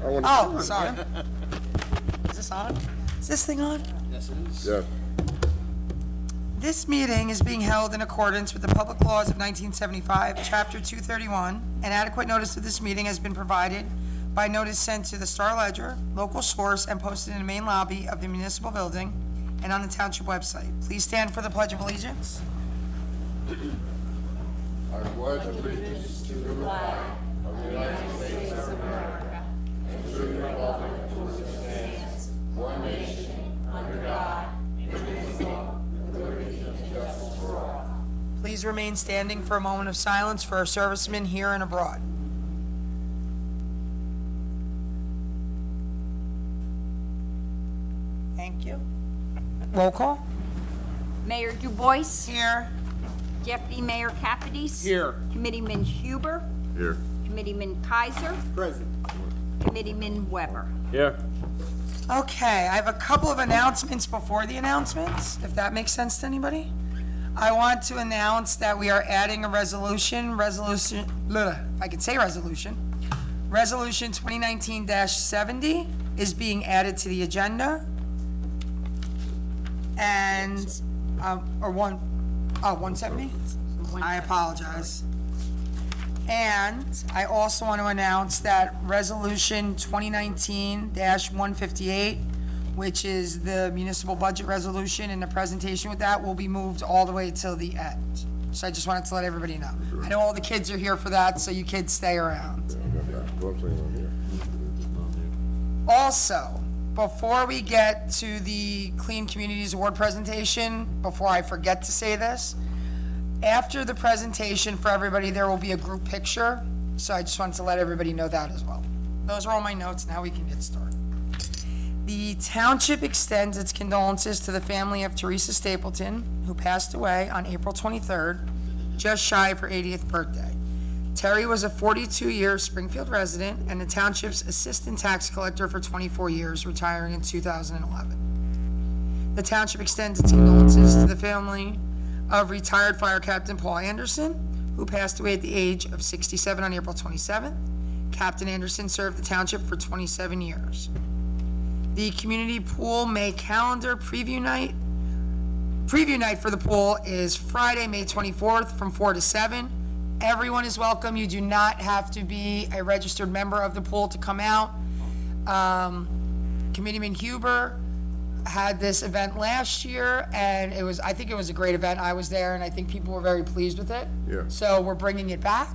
Oh, sorry. Is this on? Is this thing on? Yes, it is. Yeah. This meeting is being held in accordance with the public laws of 1975, Chapter 231. An adequate notice of this meeting has been provided by notice sent to the Star Ledger, local source, and posted in the main lobby of the municipal building and on the township website. Please stand for the Pledge of Allegiance. I pledge allegiance to the flag of the United States of America and to the republic for which it stands, one nation, under God, indivisible, with liberty and justice for all. Please remain standing for a moment of silence for our servicemen here and abroad. Thank you. Roll call. Mayor DuBois, Here. Deputy Mayor Capides. Here. Committeeman Huber, Here. Committeeman Kaiser, Present. Committeeman Weber. Here. Okay, I have a couple of announcements before the announcements, if that makes sense to anybody. I want to announce that we are adding a resolution, if I could say resolution. Resolution 2019-70 is being added to the agenda. And, or 170? I apologize. And I also want to announce that Resolution 2019-158, which is the municipal budget resolution, and the presentation with that will be moved all the way till the end. So I just wanted to let everybody know. I know all the kids are here for that, so you kids stay around. Also, before we get to the Clean Communities Award presentation, before I forget to say this, after the presentation for everybody, there will be a group picture. So I just wanted to let everybody know that as well. Those are all my notes. Now we can get started. The township extends its condolences to the family of Teresa Stapleton, who passed away on April 23rd, just shy of her 80th birthday. Terry was a 42-year Springfield resident and the township's assistant tax collector for 24 years, retiring in 2011. The township extends its condolences to the family of retired Fire Captain Paul Anderson, who passed away at the age of 67 on April 27th. Captain Anderson served the township for 27 years. The community pool May calendar preview night for the pool is Friday, May 24th from 4 to 7. Everyone is welcome. You do not have to be a registered member of the pool to come out. Committeeman Huber had this event last year, and I think it was a great event. I was there, and I think people were very pleased with it. Yeah. So we're bringing it back.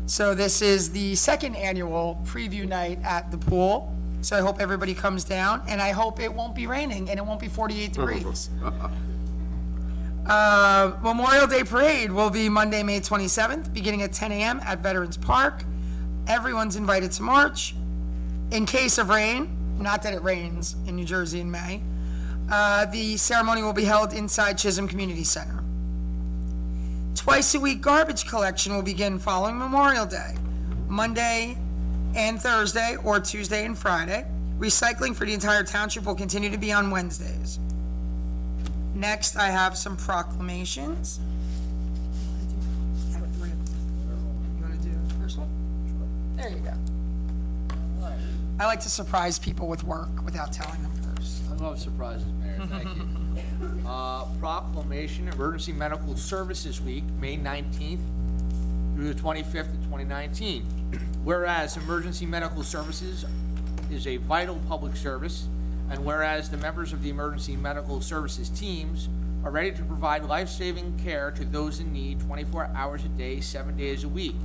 So this is the second annual preview night at the pool. So I hope everybody comes down, and I hope it won't be raining, and it won't be 48 degrees. Memorial Day Parade will be Monday, May 27th, beginning at 10 a.m. at Veterans Park. Everyone's invited to march. In case of rain, not that it rains in New Jersey in May, the ceremony will be held inside Chisholm Community Center. Twice a week garbage collection will begin following Memorial Day, Monday and Thursday, or Tuesday and Friday. Recycling for the entire township will continue to be on Wednesdays. Next, I have some proclamations. You want to do the first one? There you go. I like to surprise people with work without telling them first. I love surprises, Mayor. Thank you. Proclamation, Emergency Medical Services Week, May 19th through the 25th of 2019. Whereas emergency medical services is a vital public service, and whereas the members of the emergency medical services teams are ready to provide life-saving care to those in need 24 hours a day, 7 days a week.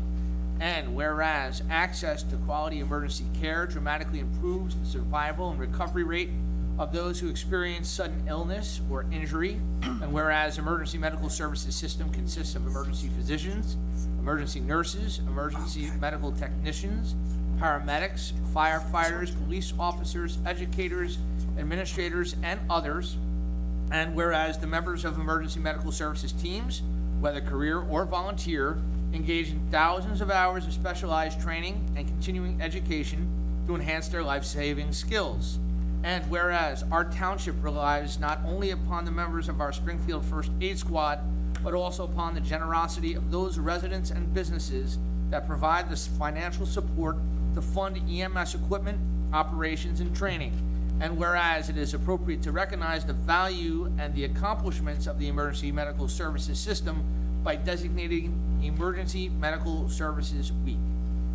And whereas access to quality emergency care dramatically improves the survival and recovery rate of those who experience sudden illness or injury, and whereas emergency medical services system consists of emergency physicians, emergency nurses, emergency medical technicians, paramedics, firefighters, police officers, educators, administrators, and others, and whereas the members of emergency medical services teams, whether career or volunteer, engage in thousands of hours of specialized training and continuing education to enhance their life-saving skills. And whereas our township relies not only upon the members of our Springfield First Aid Squad, but also upon the generosity of those residents and businesses that provide this financial support to fund EMS equipment, operations, and training. And whereas it is appropriate to recognize the value and the accomplishments of the emergency medical services system by designating Emergency Medical Services Week.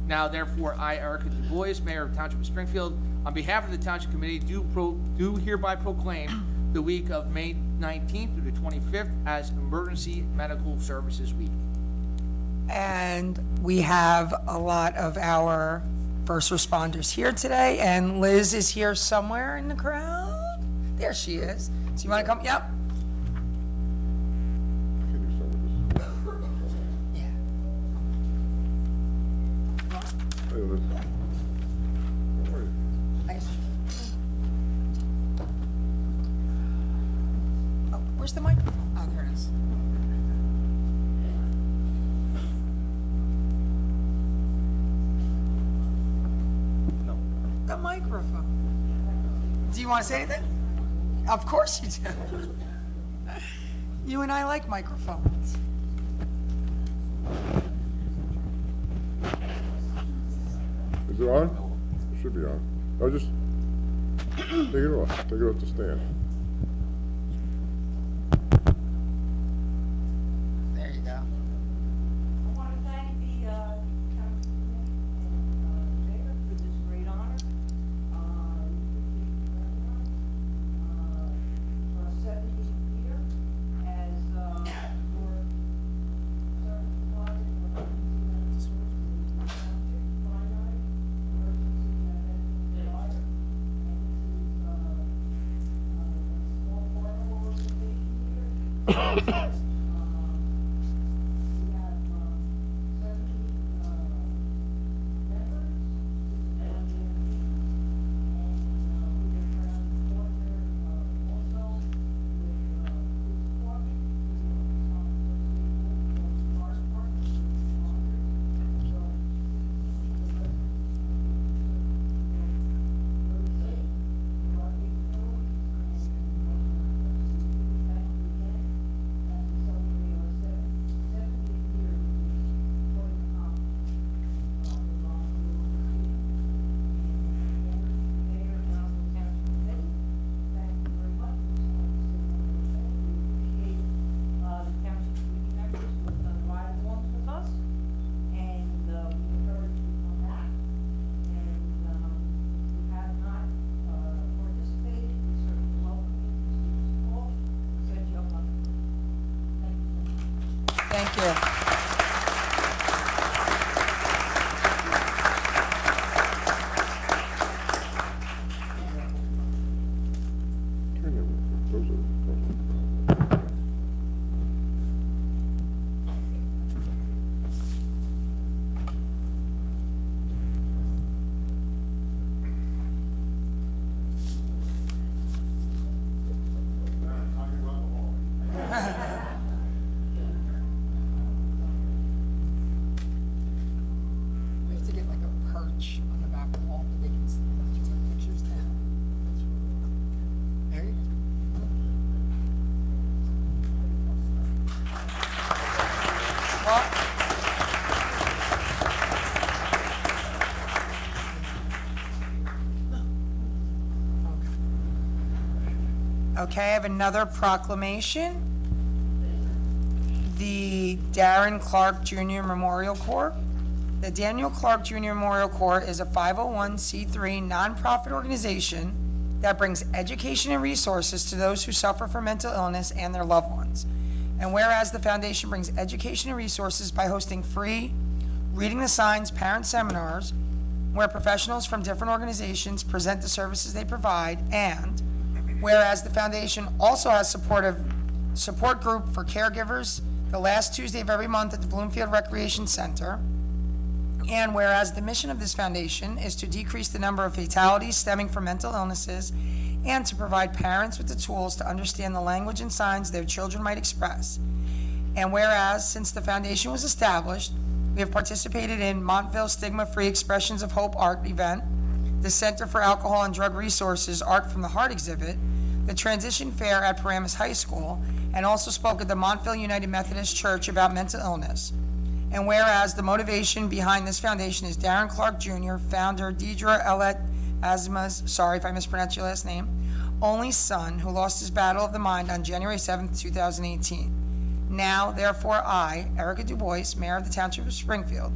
Now therefore, I, Erica Du Bois, Mayor of Township of Springfield, on behalf of the Township Committee, do hereby proclaim the week of May 19th through the 25th as Emergency Medical Services Week. And we have a lot of our first responders here today, and Liz is here somewhere in the crowd. There she is. So you want to come? Yep. Yeah. Nice. Oh, where's the microphone? Oh, there it is. The microphone. Do you want to say anything? Of course you do. You and I like microphones. Is it on? It should be on. Oh, just take it off. Take it off the stand. There you go. I want to thank the town and mayor for this great honor. For our 70th year as your service provider for emergency medical services in the township, primary emergency medical provider. And this is a small part of our organization here. We have 70 members, and we are proud to partner also with police department, fire department, Thank you. Turn it. Close it. We have to get like a perch on the back wall that they can take pictures down. There you go. Well, okay, I have another proclamation. The Darren Clark Jr. Memorial Corps. The Daniel Clark Jr. Memorial Corps is a 501c3 nonprofit organization that brings education and resources to those who suffer from mental illness and their loved ones. And whereas the foundation brings education and resources by hosting free Reading the Signs parent seminars where professionals from different organizations present the services they provide, and whereas the foundation also has support group for caregivers the last Tuesday of every month at the Bloomfield Recreation Center. And whereas the mission of this foundation is to decrease the number of fatalities stemming from mental illnesses and to provide parents with the tools to understand the language and signs their children might express. And whereas, since the foundation was established, we have participated in Montville Stigma-Free Expressions of Hope art event, the Center for Alcohol and Drug Resources Art from the Heart exhibit, the Transition Fair at Paramus High School, and also spoke at the Montville United Methodist Church about mental illness. And whereas the motivation behind this foundation is Darren Clark Jr., founder Deidre Ellett Asma's, sorry if I mispronounced your last name, only son, who lost his battle of the mind on January 7th, 2018. Now, therefore, I, Erica Dubois, Mayor of the Township of Springfield,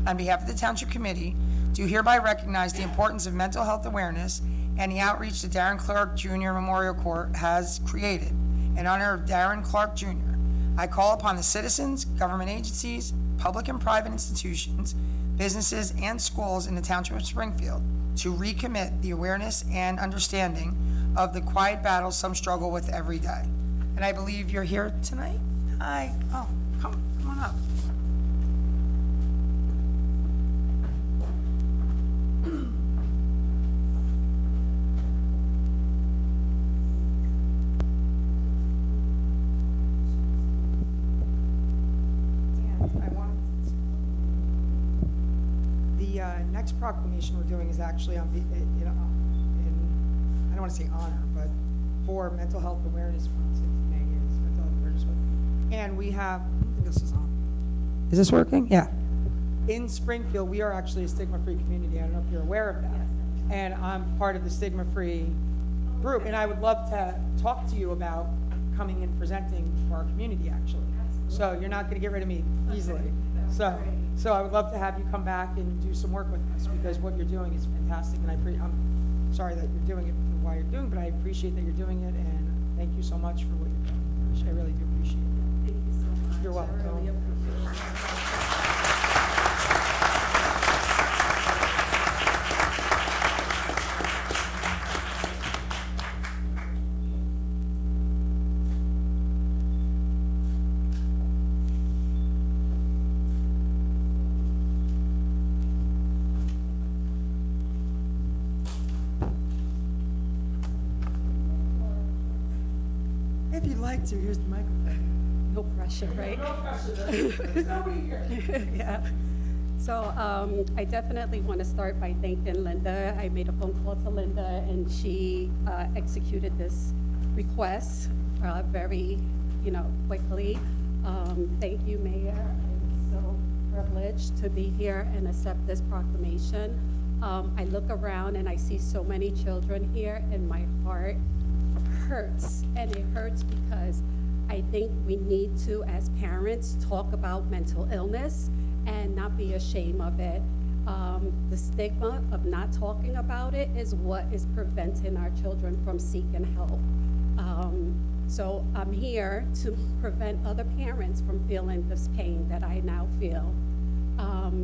on behalf of the Township Committee, do hereby recognize the importance of mental health awareness and the outreach the Darren Clark Jr. Memorial Court has created in honor of Darren Clark Jr. I call upon the citizens, government agencies, public and private institutions, businesses, and schools in the Township of Springfield to recommit the awareness and understanding of the quiet battles some struggle with every day. And I believe you're here tonight? Hi. Oh, come on up. And I wanted the next proclamation we're doing is actually on, I don't want to say honor, but for Mental Health Awareness Month, since May is Mental Health Awareness Month. And we have, I don't think this is on. Is this working? Yeah. In Springfield, we are actually a stigma-free community. I don't know if you're aware of that. And I'm part of the stigma-free group, and I would love to talk to you about coming and presenting for our community, actually. So you're not going to get rid of me easily. So I would love to have you come back and do some work with us, because what you're doing is fantastic, and I'm sorry that you're doing it for why you're doing, but I appreciate that you're doing it, and thank you so much for what you're doing. I really do appreciate it. Thank you so much. You're welcome. I really appreciate it. If you'd like to, here's the microphone. No pressure, right? Yeah. So I definitely want to start by thanking Linda. I made a phone call to Linda, and she executed this request very, quickly. Thank you, Mayor. I'm so privileged to be here and accept this proclamation. I look around and I see so many children here, and my heart hurts, and it hurts because I think we need to, as parents, talk about mental illness and not be ashamed of it. The stigma of not talking about it is what is preventing our children from seeking help. So I'm here to prevent other parents from feeling this pain that I now feel.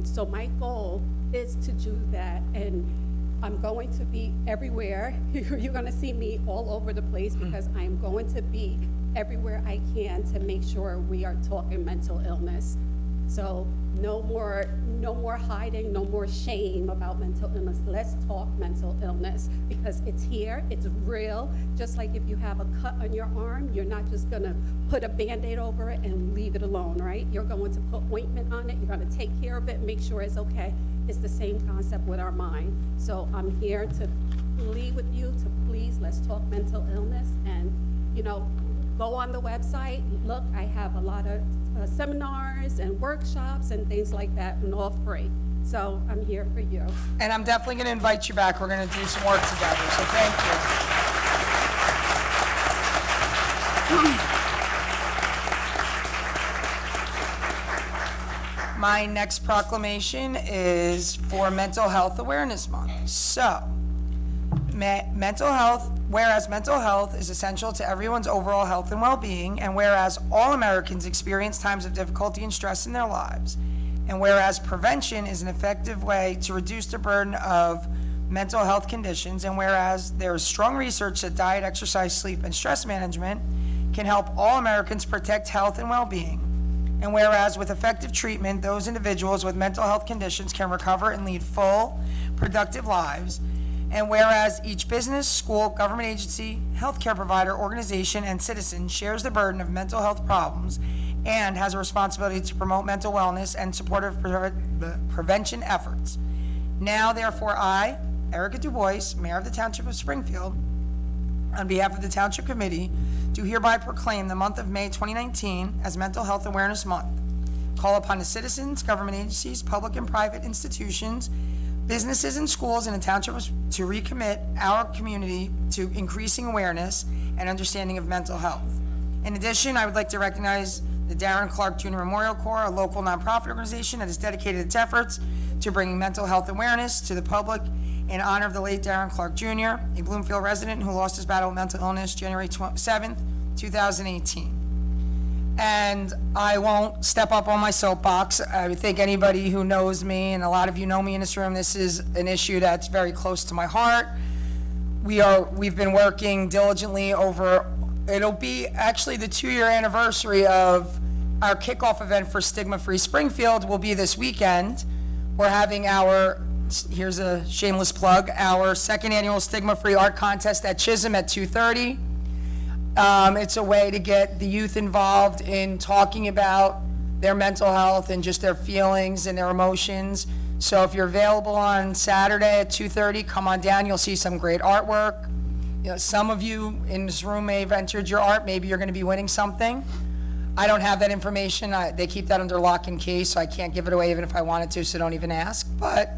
So my goal is to do that, and I'm going to be everywhere. You're going to see me all over the place, because I'm going to be everywhere I can to make sure we are talking mental illness. So no more hiding, no more shame about mental illness. Let's talk mental illness, because it's here, it's real. Just like if you have a cut on your arm, you're not just gonna put a Band-Aid over it and leave it alone, right? You're going to put ointment on it, you're gonna take care of it, make sure it's okay. It's the same concept with our mind. So I'm here to plead with you to please, let's talk mental illness, and go on the website, look, I have a lot of seminars and workshops and things like that, and all free. So I'm here for you. And I'm definitely going to invite you back. We're going to do some work together, so thank you. My next proclamation is for Mental Health Awareness Month. So, whereas mental health is essential to everyone's overall health and well-being, and whereas all Americans experience times of difficulty and stress in their lives, and whereas prevention is an effective way to reduce the burden of mental health conditions, and whereas there is strong research that diet, exercise, sleep, and stress management can help all Americans protect health and well-being, and whereas with effective treatment, those individuals with mental health conditions can recover and lead full, productive lives, and whereas each business, school, government agency, healthcare provider, organization, and citizen shares the burden of mental health problems and has a responsibility to promote mental wellness and supportive prevention efforts. Now, therefore, I, Erica Dubois, Mayor of the Township of Springfield, on behalf of the Township Committee, do hereby proclaim the month of May 2019 as Mental Health Awareness Month. Call upon the citizens, government agencies, public and private institutions, businesses and schools in the township to recommit our community to increasing awareness and understanding of mental health. In addition, I would like to recognize the Darren Clark Jr. Memorial Corps, a local nonprofit organization that has dedicated its efforts to bringing mental health awareness to the public in honor of the late Darren Clark Jr., a Bloomfield resident who lost his battle with mental illness January 7th, 2018. And I won't step up on my soapbox. I think anybody who knows me, and a lot of you know me in this room, this is an issue that's very close to my heart. We've been working diligently over, it'll be actually the 2-year anniversary of our kickoff event for Stigma Free Springfield will be this weekend. We're having here's a shameless plug, our second annual Stigma Free Art Contest at Chisholm at 2:30. It's a way to get the youth involved in talking about their mental health and just their feelings and their emotions. So if you're available on Saturday at 2:30, come on down. You'll see some great artwork. You know, some of you in this room may have entered your art. Maybe you're going to be winning something. I don't have that information. They keep that under lock and key, so I can't give it away even if I wanted to, so don't even ask. But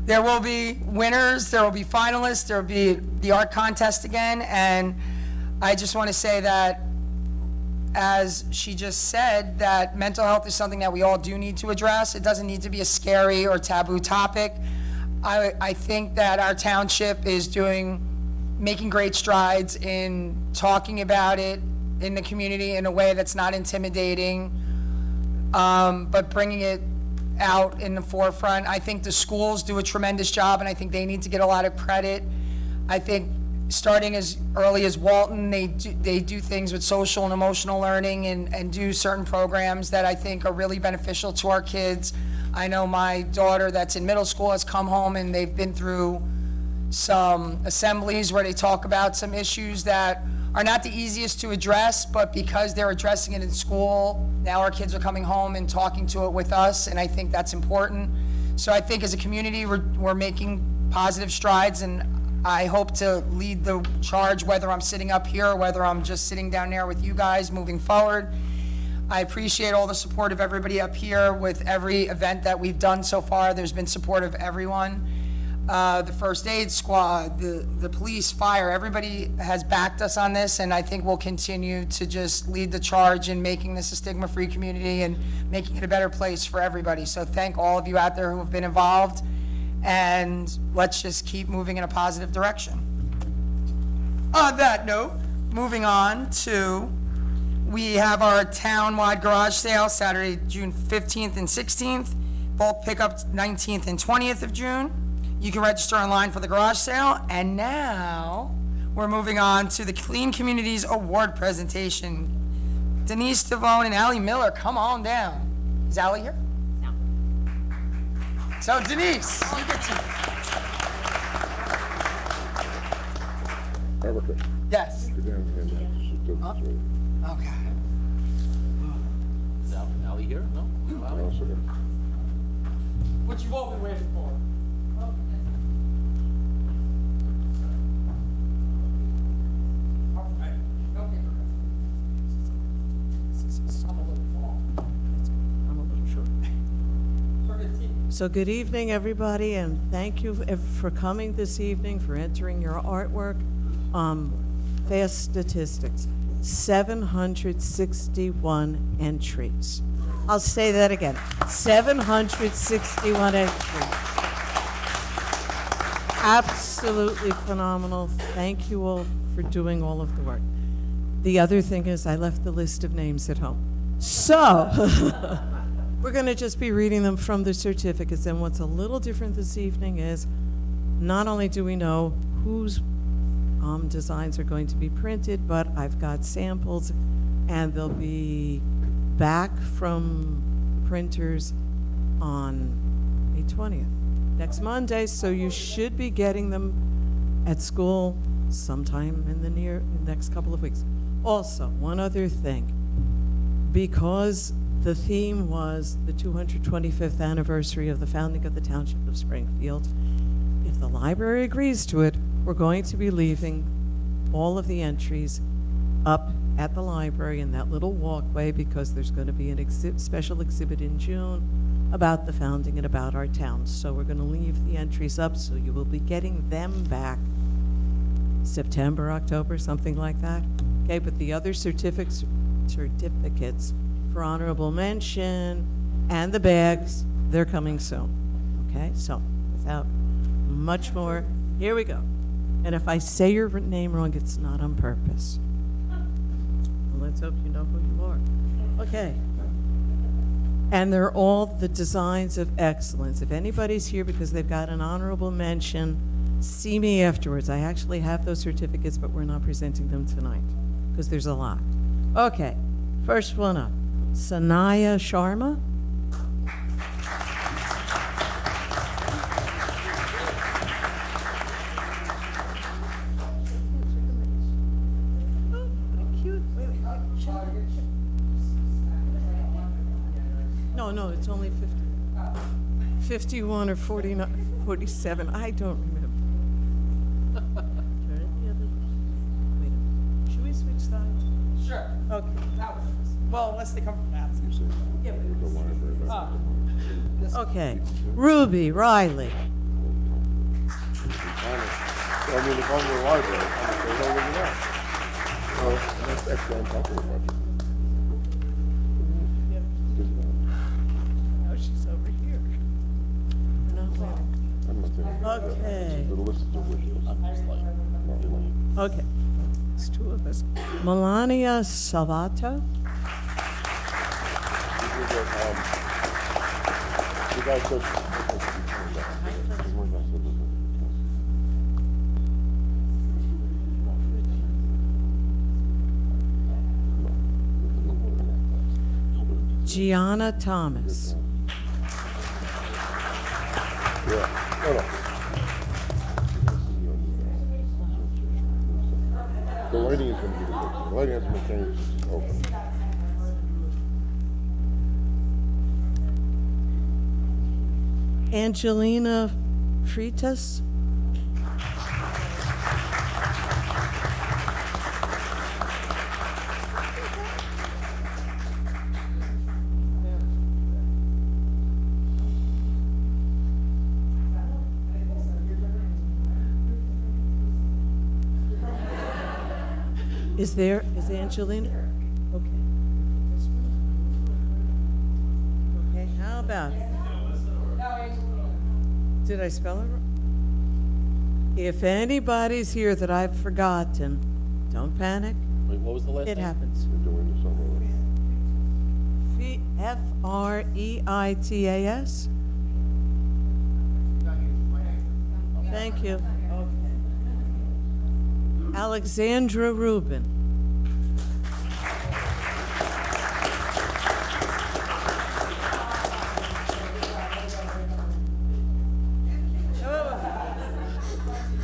there will be winners, there will be finalists, there will be the art contest again, and I just want to say that, as she just said, that mental health is something that we all do need to address. It doesn't need to be a scary or taboo topic. I think that our township is making great strides in talking about it in the community in a way that's not intimidating, but bringing it out in the forefront. I think the schools do a tremendous job, and I think they need to get a lot of credit. I think starting as early as Walton, they do things with social and emotional learning and do certain programs that I think are really beneficial to our kids. I know my daughter that's in middle school has come home and they've been through some assemblies where they talk about some issues that are not the easiest to address, but because they're addressing it in school, now our kids are coming home and talking to it with us, and I think that's important. So I think as a community, we're making positive strides, and I hope to lead the charge, whether I'm sitting up here or whether I'm just sitting down there with you guys moving forward. I appreciate all the support of everybody up here with every event that we've done so far. There's been support of everyone. The first aid squad, the police, fire, everybody has backed us on this, and I think we'll continue to just lead the charge in making this a stigma-free community and making it a better place for everybody. So thank all of you out there who have been involved, and let's just keep moving in a positive direction. On that note, moving on to, we have our town-wide garage sale Saturday, June 15th and 16th, bulk pickup 19th and 20th of June. You can register online for the garage sale. And now, we're moving on to the Clean Communities Award presentation. Denise Devone and Allie Miller, come on down. Is Allie here? No. So Denise, you get to... Yes. Okay. Is Ally here? No? What you've all been waiting for. So good evening, everybody, and thank you for coming this evening, for entering your artwork. Fast statistics, 761 entries. I'll say that again, 761 entries. Absolutely phenomenal. Thank you all for doing all of the work. The other thing is I left the list of names at home. So, we're going to just be reading them from the certificates, and what's a little different this evening is not only do we know whose designs are going to be printed, but I've got samples, and they'll be back from printers on May 20th, next Monday, so you should be getting them at school sometime in the next couple of weeks. Also, one other thing, because the theme was the 225th anniversary of the founding of the Township of Springfield, if the library agrees to it, we're going to be leaving all of the entries up at the library in that little walkway, because there's going to be an special exhibit in June about the founding and about our town. So we're going to leave the entries up, so you will be getting them back September, October, something like that. Okay, but the other certificates for honorable mention and the bags, they're coming soon. Okay, so without much more, here we go. And if I say your name wrong, it's not on purpose. Well, let's hope you know who you are. Okay. And they're all the designs of excellence. If anybody's here because they've got an honorable mention, see me afterwards. I actually have those certificates, but we're not presenting them tonight because there's a lot. Okay, first one up, Sanaya Sharma. No, it's only 50. 51 or 49, 47, I don't remember. Wait a minute. Should we switch sides? Sure. Okay. That was, well, unless they come from that. Okay. Ruby Riley. I mean, if I'm in the library, I'm going to look Oh, that's extra on top of the budget. Oh, she's over here. We're not waiting. I'm not saying. Okay. The list is a wish list. I'm just like, not really. Okay. It's two of us. Melania Salvato. You guys said. Gianna Thomas. Yeah, no. The lighting is going to be the big thing. The lighting has to be changed since it's open. Angelina Freitas. Is Angelina? Okay. Okay, how about it? Did I spell it wrong? If anybody's here that I've forgotten, don't panic. Wait, what was the last It name? happens. They're doing this somewhere. Freitas. Thank you. Alexandra Rubin.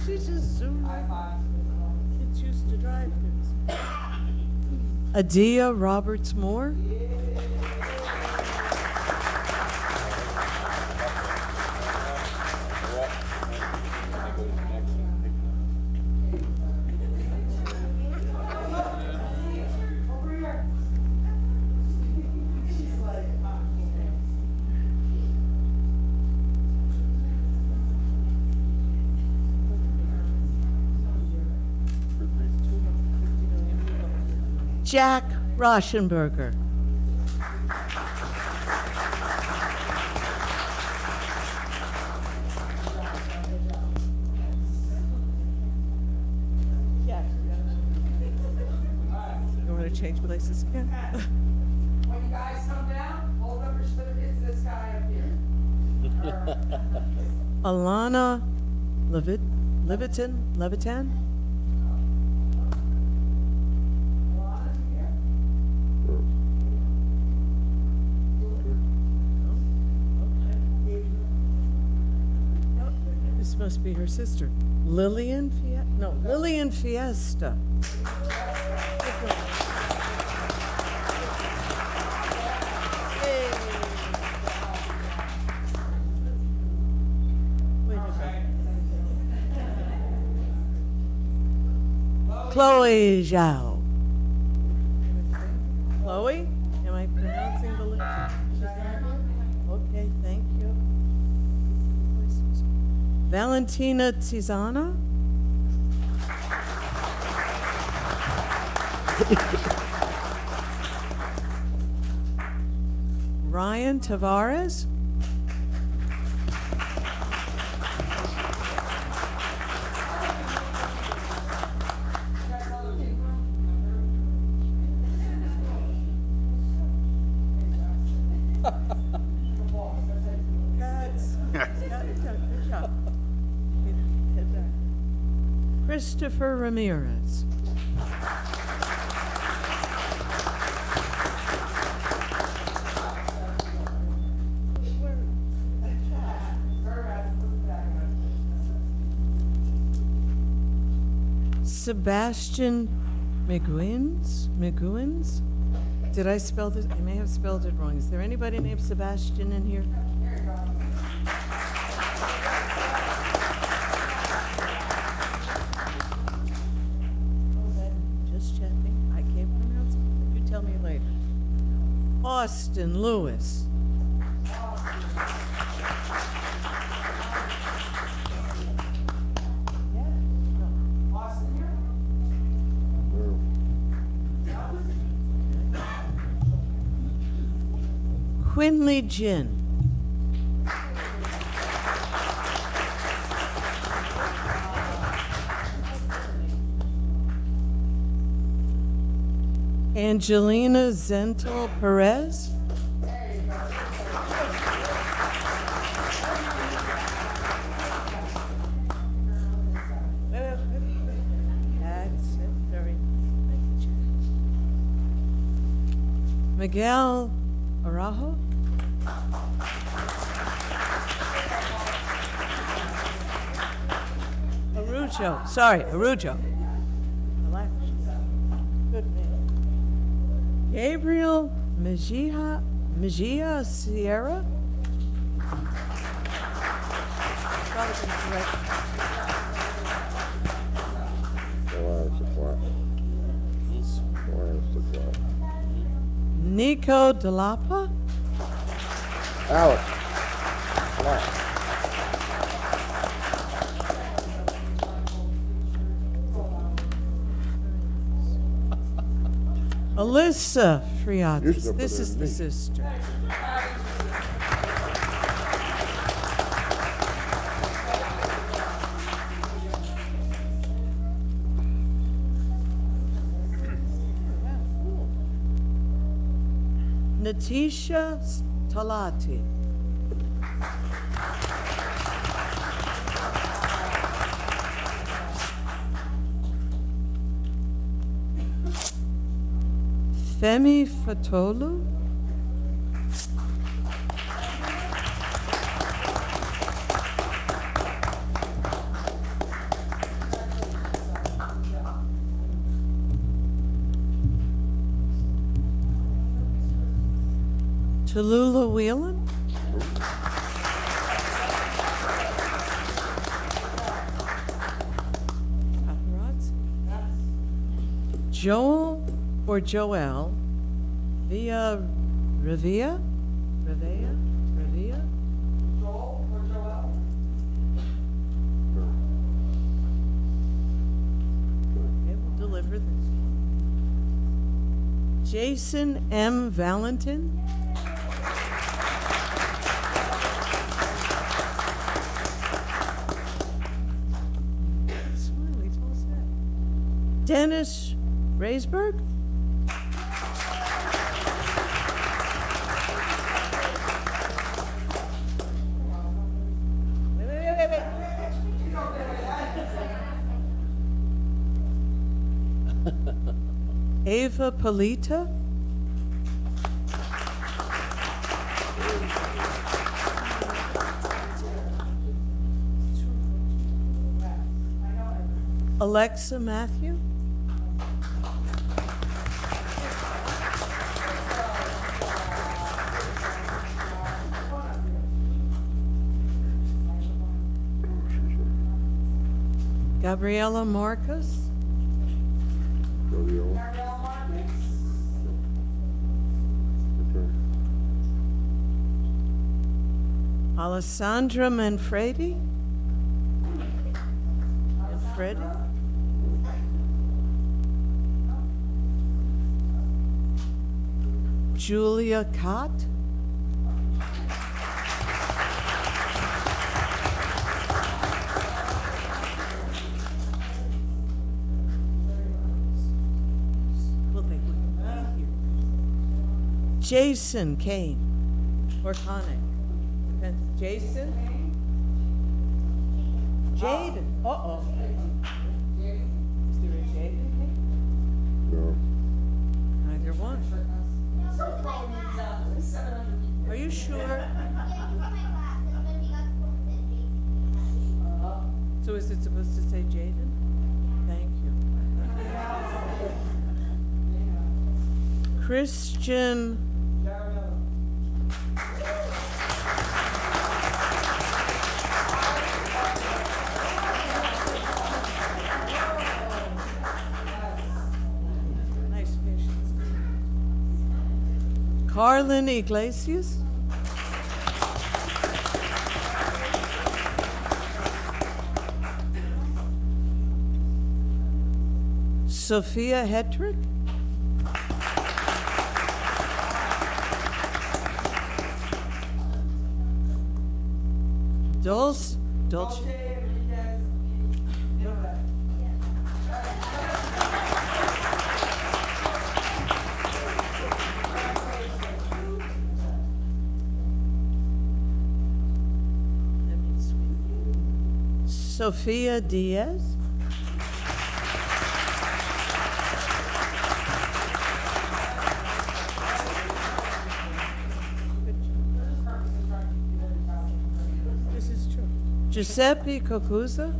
She's just zoomed right. Kids used to drive this. Adia Roberts Moore. Jack Rauschenberger. You want to change places again? when you guys come down, hold up your certificates to this guy up here. Alana Levitan? This must be her sister. Lillian Fiesta. Hey. Wait a minute. Chloe Zhao. Chloe? Am I pronouncing the list? Okay, Valentina Tizana. Ryan Tavares. Christopher Ramirez. Sebastian Miguins? Did I spell this? I may have spelled it wrong. Is there anybody named Sebastian in here? Just checking. I can't pronounce it. You tell me later. Austin Lewis. Quinley Jin. Angelina Zentel Perez. That's it. Very. Miguel Araujo. Arujo. Good man. Gabriel Mejia Sierra. Probably correct. Nico Delapa. Alex. Alyssa Friatis. You're still This is better the than me. sister. Natisha Talati. Femi Fatolu. Tallulah Whelan. Paparazzi. Joel or Joel via Revia? Revia? Joel or Joel? Okay, we'll deliver this. Jason M. Valentin. Smiley's all set. Dennis Raisberg. Ava Polita. Alexa Matthew. Gabriela Marcus. Alessandra Manfredi. Fred. Julia Cott. Well, they wouldn't be here. Jason Kane, or Connick. Depends. Jason? Jaden. Uh-oh. Is there a Jaden Kane? No. Neither one. Are you sure? So is it supposed to say Jaden? Thank you. Christian. Nice fish. Carlin Iglesias. Sophia Hedrick. Dulce. Sophia Diaz. This is true. Giuseppe Cocuza.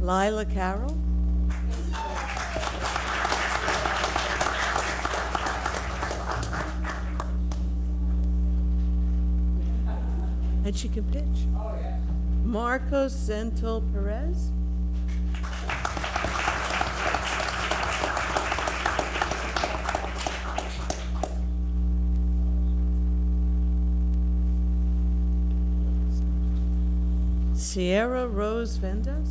Lila Carroll. And she can pitch. Oh, yeah. Marcos Centel Perez. Sierra Rose Vendas.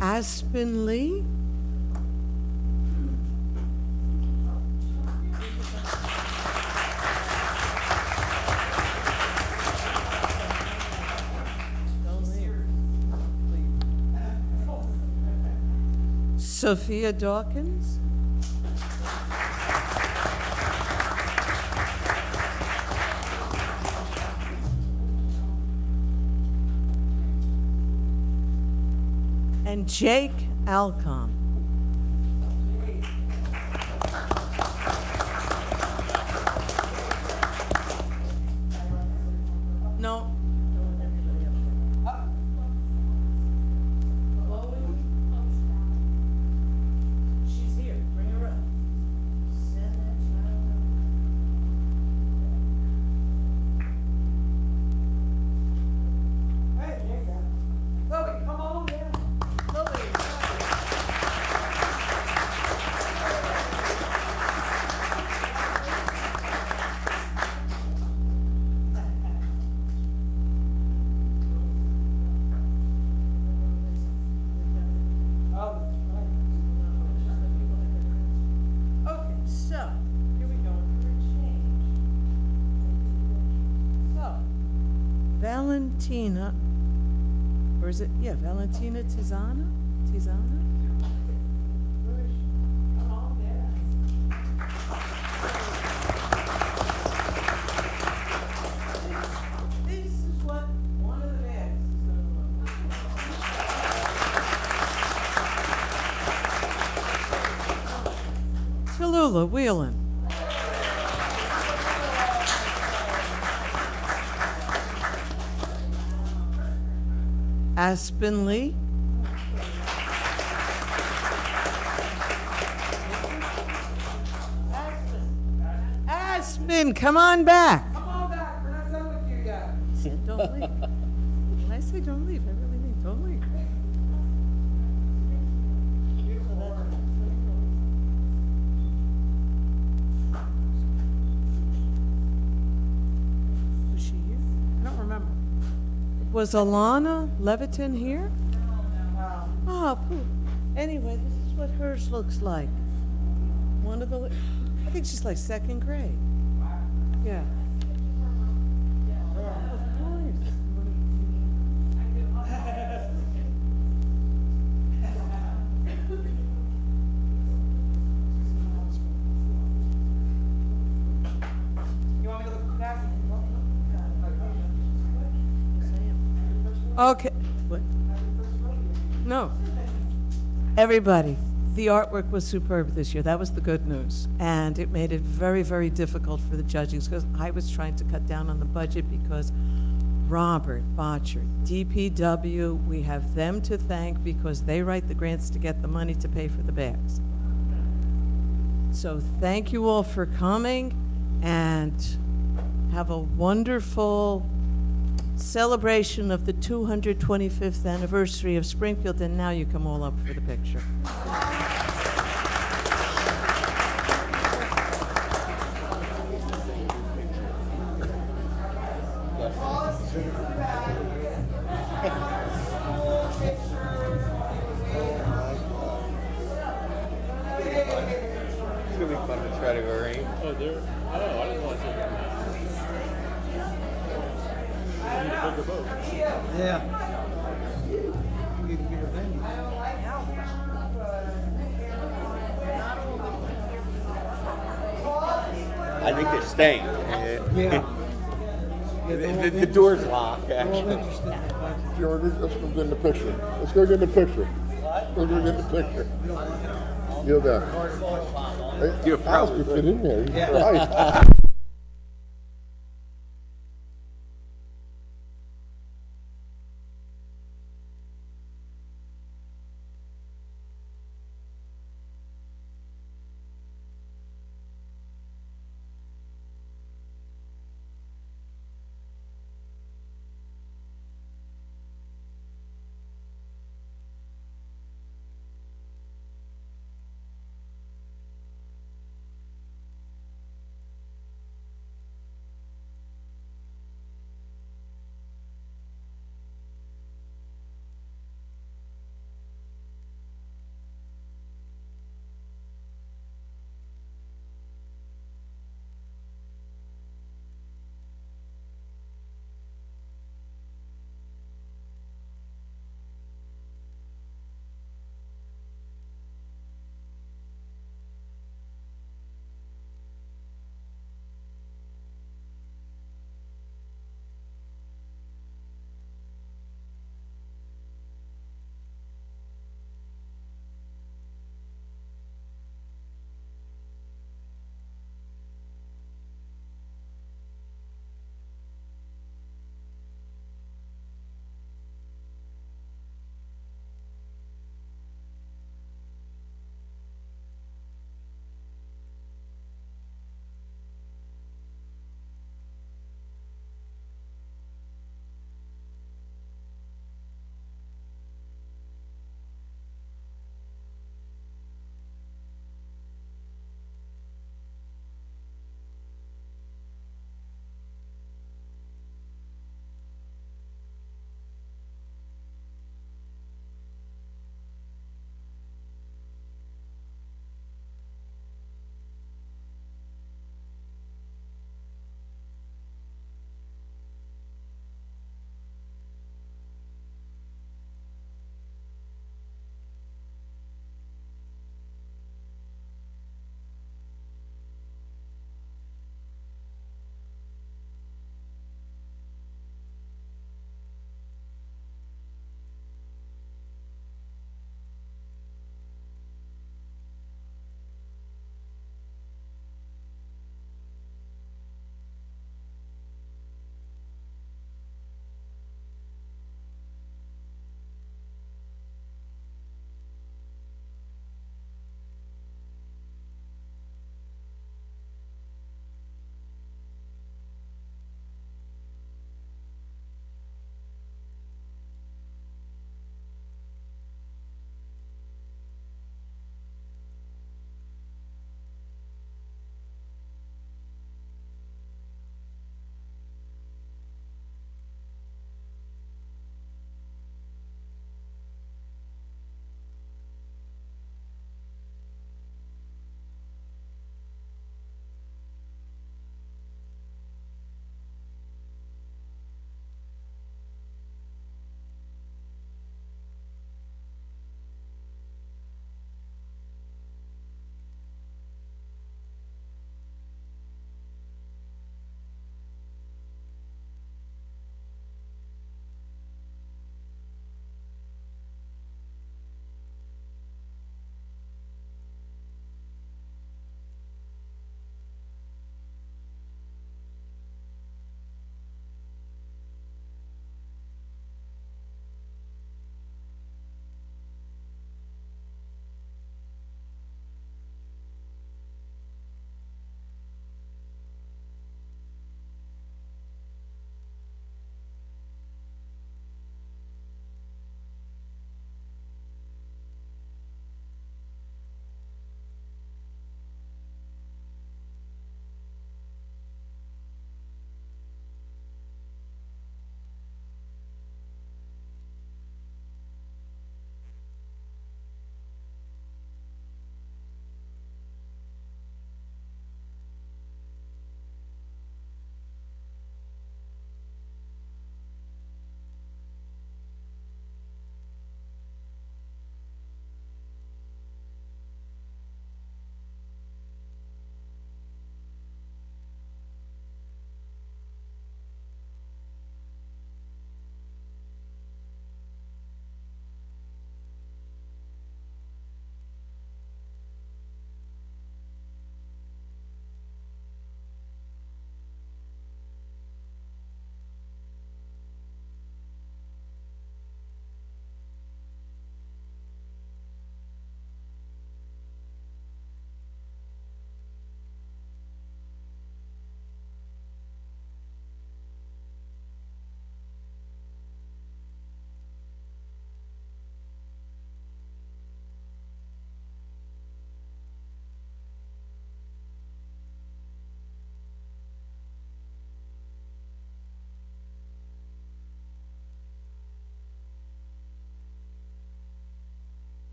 Aspen Lee. Sophia Dawkins. And Jake Alcom. No. She's here. Bring her up. Send that child up. Hey, there you go. Chloe, come on down. Chloe. Okay, so, here we go for a change. So, Valentina, or is it, yeah, Valentina Tizana? Tizana? Where is she? Come on down. This is what one of the bags is gonna look like. Tallulah Whelan. Aspen Lee. Aspen, come on back. Come on back. We're not done with you yet. Don't leave. I said don't leave. I really mean, don't leave. Was she here? I don't remember. Was Alana Levitin here? Oh, pooh. Anyway, this is what hers looks like. One of the, I think she's like second grade. Yeah. Of course. You want me to look back? Okay. What? No. Everybody, the artwork was superb this year. That was the good news. And it made it very, very difficult for the judges because I was trying to cut down on the budget because Robert Botcher, DPW, we have them to thank because they write the grants to get the money to pay for the bags. So thank you all for coming and have a wonderful celebration of the 225th anniversary of Springfield, and now you come all up for the picture. It's gonna be fun to try to arrange. Oh, there. Oh, I didn't want to take that. You need a bigger boat. Yeah. We need to get a venue. I think they're staying. Yeah. The door's locked, They're all actually. interested in the budget. Jordan, let's go get in the picture. Let's go get in the picture. Let's go get in the picture. You're there. Hey, You're Alice probably could fit in there. He's Yeah. right.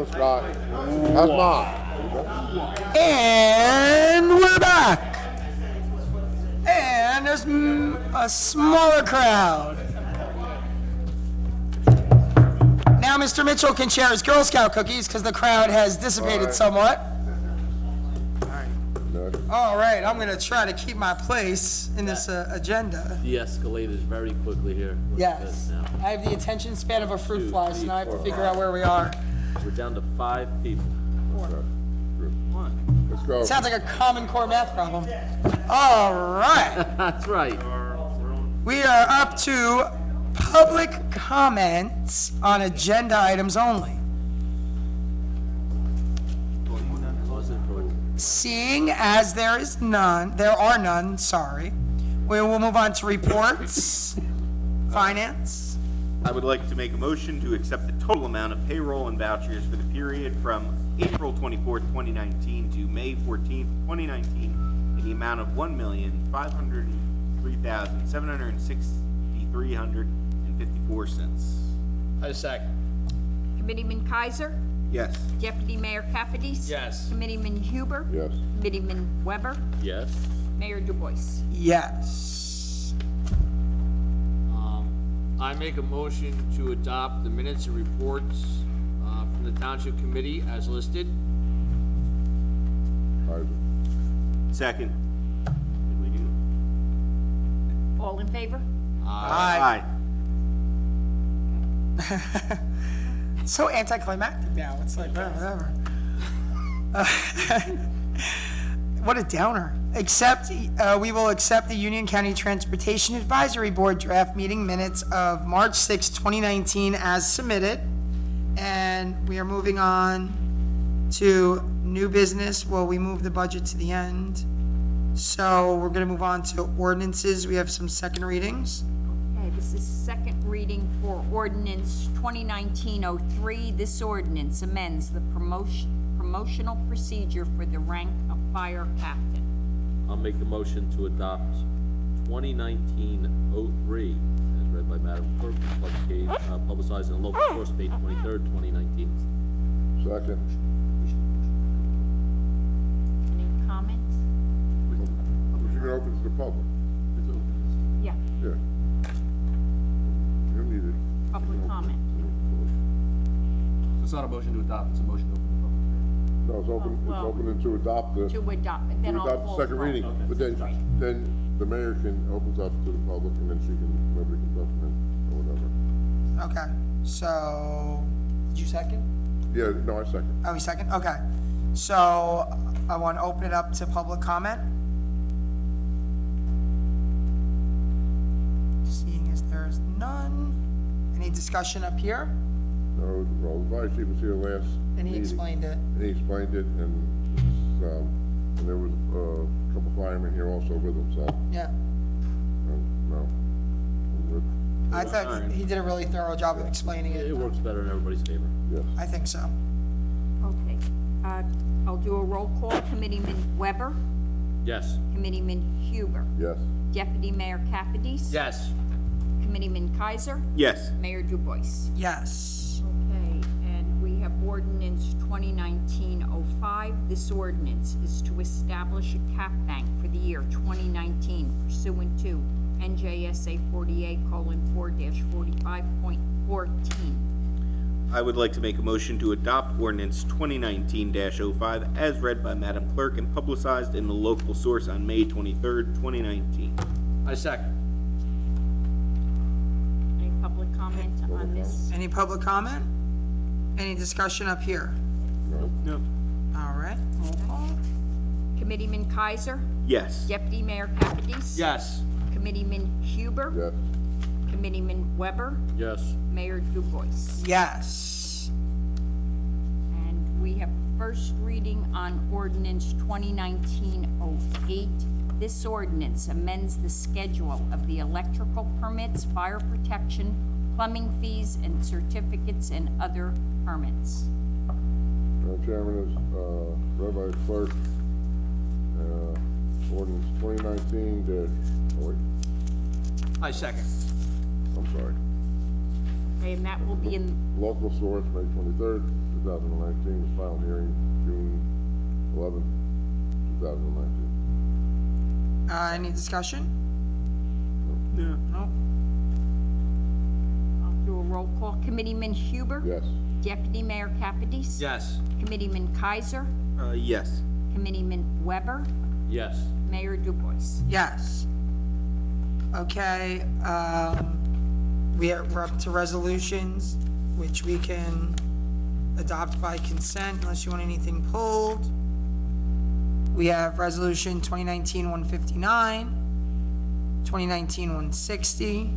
Morning, Scott. How's Mom? And we're back. And there's a smaller crowd. Now Mr. Mitchell can share his Girl Scout cookies because the crowd has dissipated All right. somewhat. No. All right, I'm gonna try to keep my place in this agenda. De-escalated very quickly here. Look at Yes, this now. I have the attention span of a fruit 2, fly, so 3, now I have to 4, figure out where we are. We're down to 5 people. Let's go. Sounds like a Common Core math problem. All right, That's right. we are up to public comments on agenda items only. Seeing as there are none, sorry, we will move on to reports, finance. I would like to make a motion to accept the total amount of payroll and vouchers for the period from April 24th, 2019 to May 14th, 2019 in the amount of $1,503,763.54. I second. Committeeman Kaiser, Yes. Deputy Mayor Capides. Yes. Committeeman Huber, Yes. Committeeman Weber, Yes. Mayor DuBois. Yes. I make a motion to adopt the minutes and reports from the Township Committee as listed. Kaiser. Second. Did we do? All in favor? Aye. Aye. So anticlimactic now, it's like, whatever. What a downer. We will accept the Union County Transportation Advisory Board draft meeting minutes of March 6, 2019 as submitted. And we are moving on to new business. Well, we moved the budget to the end. So we're gonna move on to ordinances. We have some second readings. Okay, this is second reading for ordinance 2019-03. This ordinance amends the promotional procedure for the rank of fire captain. I'll make the motion to adopt 2019-03 as read by Madam Clerk, publicized in the local source, May 23rd, 2019. Second. Any comments? We should open to the public. Yeah, Yeah. You don't need it. public comment. It's not a motion to adopt, it's a motion to open the public hearing. No, it's open, it's well, opening to adopt the, To adopt, and then to I'll adopt call the second for- reading. But then the mayor opens up to the public and then nobody can up and or whatever. Okay, so, did you second? Yeah, no, I second. Oh, you second? Okay. So I want to open it up to public comment. Seeing as there's none. Any discussion up here? No, well, the vice chief was here last And he meeting, explained it. And he explained it, and it's, and there was a couple firemen here also with him, so, Yeah. no, I'm good. I thought he did a really thorough job of explaining It it. works better in everybody's favor. Yes. I think so. Okay, I'll do a roll call. Committeeman Weber, Yes. Committeeman Huber, Yes. Deputy Mayor Capides. Yes. Committeeman Kaiser, Yes. Mayor DuBois. Yes. Okay, and we have ordinance 2019-05. This ordinance is to establish a cap bank for the year 2019 pursuant to NJSA 48:4-45.14. I would like to make a motion to adopt ordinance 2019-05 as read by Madam Clerk and publicized in the local source on May 23rd, 2019. I second. Any public comment on this? Any public comment? Any discussion up here? No. All right, roll call. Committeeman Kaiser, Yes. Deputy Mayor Capides. Yes. Committeeman Huber, Yes. Committeeman Weber, Yes. Mayor DuBois. Yes. And we have first reading on ordinance 2019-08. This ordinance amends the schedule of the electrical permits, fire protection, plumbing fees, and certificates and other permits. Madam Chairman, is read by the clerk, ordinance 2019 oh wait, I second. I'm sorry. Okay, and that will be in, Local source, May 23rd, 2019, was filed hearing June 11, 2019. Any discussion? No. No. I'll do a roll call. Committeeman Huber? Yes. Deputy Mayor Kapidis? Yes. Committeeman Kaiser? Yes. Committeeman Weber? Yes. Mayor Dubois? Yes. Okay, we're up to resolutions, which we can adopt by consent unless you want anything pulled. We have Resolution 2019-159, 2019-160,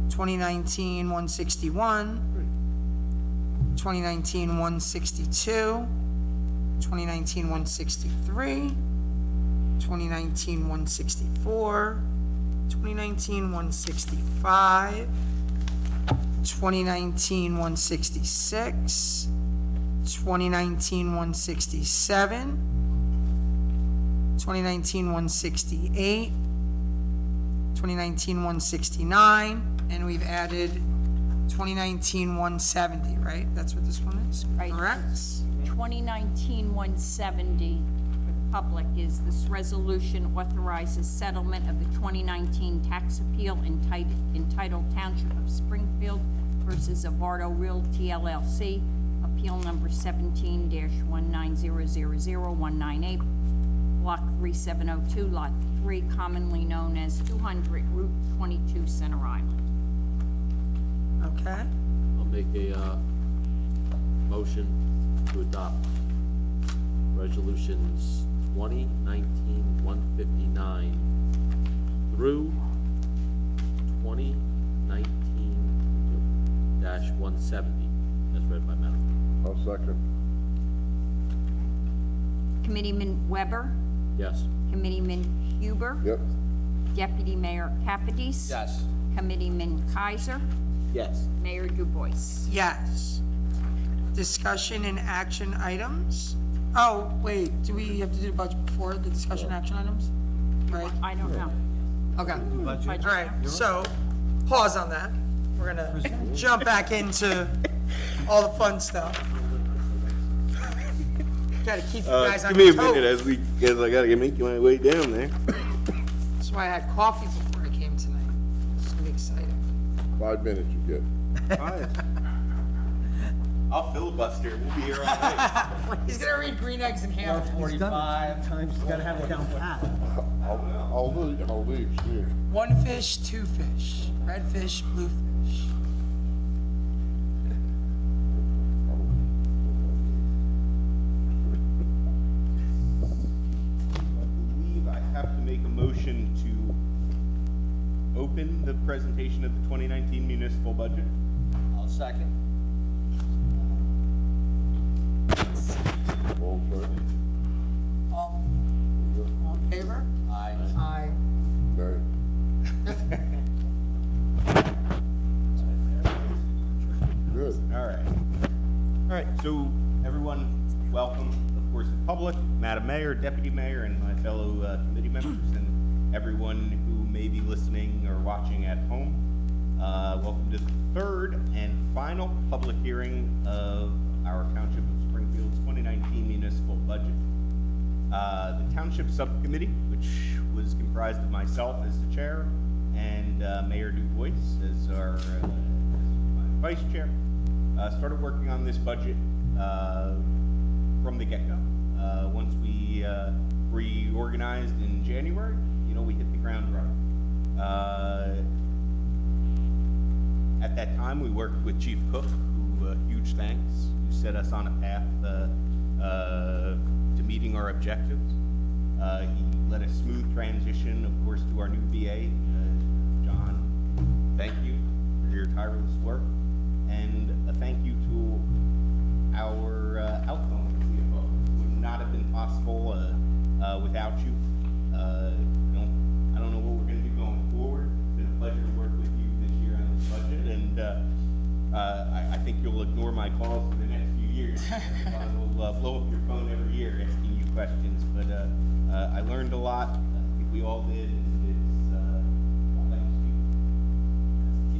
2019-161, 2019-162, 2019-163, 2019-164, 2019-165, 2019-166, 2019-167, 2019-168, 2019-169, and we've added 2019-170, right? That's what this one is, Right. correct? 2019-170 for the public is this resolution authorizes settlement of the 2019 tax appeal entitled Township of Springfield versus Avardo Realty LLC, appeal number 17-190000198, block 3702, lot 3, commonly known as 200 Route 22, Center Island. Okay, I'll make a, motion to adopt resolutions 2019-159 through 2019-170, as read by Madam Clerk. I'll second. Committeeman Weber? Yes. Committeeman Huber? Yep. Deputy Mayor Kapidis? Yes. Committeeman Kaiser? Yes. Mayor Dubois? yes. Discussion and action items. Oh, wait, do we have to do the budget before the discussion action items? Right, I don't know. okay. Budget. All right, so, pause on that. We're gonna jump back into all the fun stuff. Gotta keep you guys on Give me your a minute toes. as I gotta make my way down there. That's why I had coffee before I came tonight. It's gonna be exciting. 5 minutes you get. I'll filibuster. We'll be here all night. He's gonna read Green Eggs and Ham. 45. Times, you gotta have it down pat. I'll leave, see you. One fish, two fish. Red fish, blue fish. I believe I have to make a motion to open the presentation of the 2019 municipal budget. I'll second. All in favor? All in favor? Aye. Aye. Nay. Good. All right. All right, so everyone, welcome, of course, the public, Madam Mayor, Deputy Mayor, and my fellow committee members, and everyone who may be listening or watching at home. Welcome to the third and final public hearing of our Township of Springfield's 2019 municipal budget. The Township Subcommittee, which was comprised of myself as the chair and Mayor Dubois as our as my vice chair, started working on this budget from the get-go. Once we reorganized in January, we hit the ground running. At that time, we worked with Chief Cook, who, huge thanks, who set us on a path to meeting our objectives. He led a smooth transition, of course, to our new VA. John, thank you for your tireless work. And a thank you to our outgoing CFO. It would not have been possible without you. I don't know what we're going to do going forward. It's been a pleasure to work with you this year on this budget, and I think you'll ignore my calls for the next few years. I will blow up your phone every year asking you questions, but I learned a lot. I think we all did, and it's all thanks to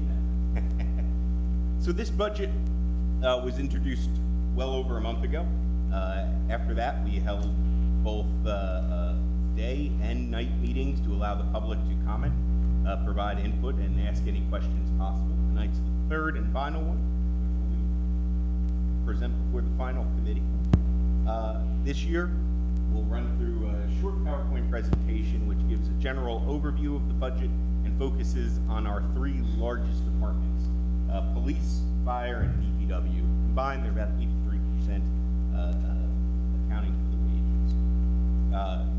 you. So this budget was introduced well over a month ago. After that, we held both day and night meetings to allow the public to comment, provide input, and ask any questions possible. Tonight's the third and final one, which we present before the final committee. This year, we'll run through a short PowerPoint presentation which gives a general overview of the budget and focuses on our three largest departments, police, fire, and DPW. Combined, they're about 83% accounting for the wages.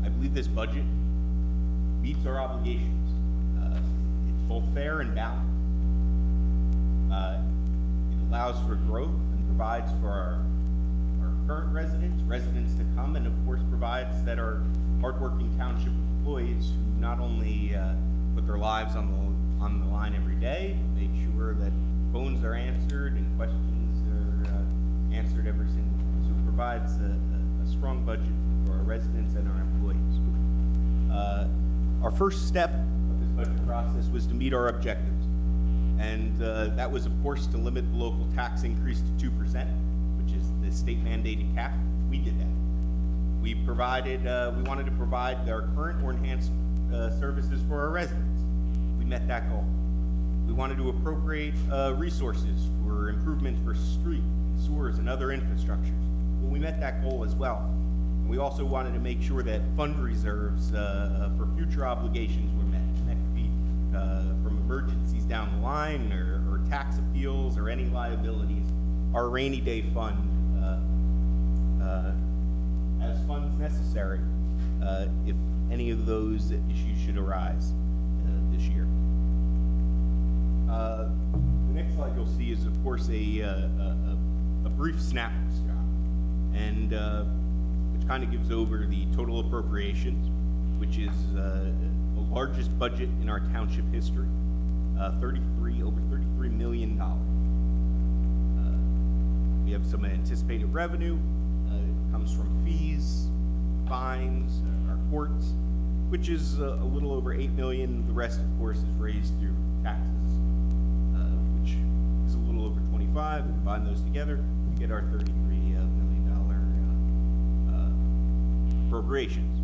I believe this budget meets our obligations. It's both fair and balanced. It allows for growth and provides for our current residents to come, and of course provides that our hardworking township employees who not only put their lives on the line every day, make sure that phones are answered and questions are answered every single day. So it provides a strong budget for our residents and our employees. Our first step of this budget process was to meet our objectives, and that was of course to limit the local tax increase to 2%, which is the state mandated cap. We did that. We wanted to provide our current or enhanced services for our residents. We met that goal. We wanted to appropriate resources for improvements for street, sewers, and other infrastructures. Well, we met that goal as well. We also wanted to make sure that fund reserves for future obligations were met. And that could be from emergencies down the line or tax appeals or any liabilities. Our rainy day fund as funds necessary if any of those issues should arise this year. The next slide you'll see is, of course, a brief snapshot, and which kind of gives over the total appropriations, which is the largest budget in our township history, over $33 million. We have some anticipated revenue. It comes from fees, fines, our courts, which is a little over $8 million. The rest, of course, is raised through taxes, which is a little over 25. We combine those together, we get our $33 million appropriations.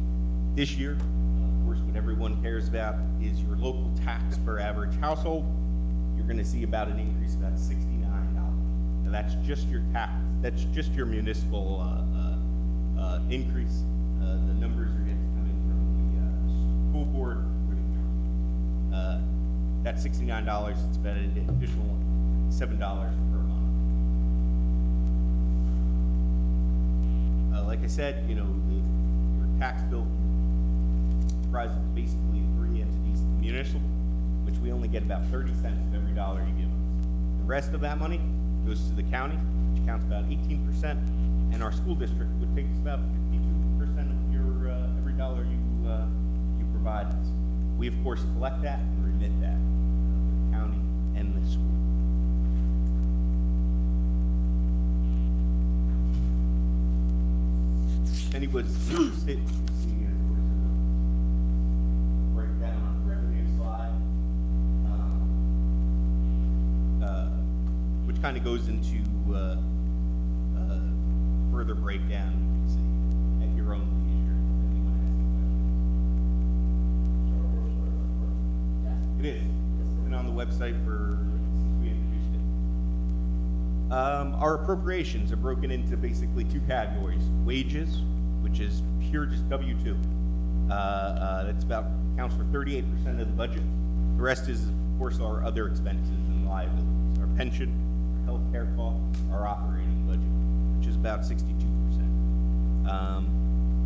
This year, of course, what everyone cares about is your local tax per average household. You're going to see about an increase of about $69. Now that's just your tax. That's just your municipal increase. The numbers are getting coming from the school board or the county. That's $69. It's about an additional $7 per month. Like I said, your tax bill comprises basically three entities: the municipal, which we only get about 30 cents of every dollar you give us. The rest of that money goes to the county, which counts about 18%, and our school district, which takes about 52% of your every dollar you provide us. We of course collect that and remit that to the county and the school. If anyone's interested, you can see a breakdown on the revenue slide, which kind of goes into further breakdown. You can see at your own leisure. If anyone has any questions. It is. It's been on the website since we introduced it. Our appropriations are broken into basically two categories: wages, which is pure just W-2. That's counts for 38% of the budget. The rest is, of course, our other expenses and liabilities: our pension, our health care costs, our operating budget, which is about 62%.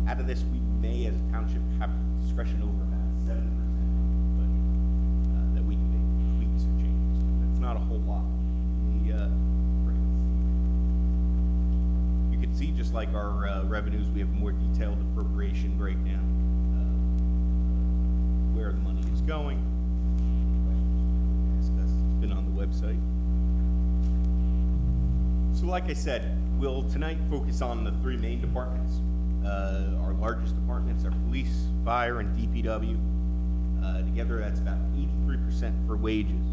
Out of this, we may, as a township, have discretion over about 7% of the budget that we can make tweaks or changes. That's not a whole lot. You can see, just like our revenues, we have a more detailed appropriation breakdown, where the money is going. It's been on the website. So like I said, we'll tonight focus on the three main departments. Our largest departments are police, fire, and DPW. Together, that's about 83% for wages.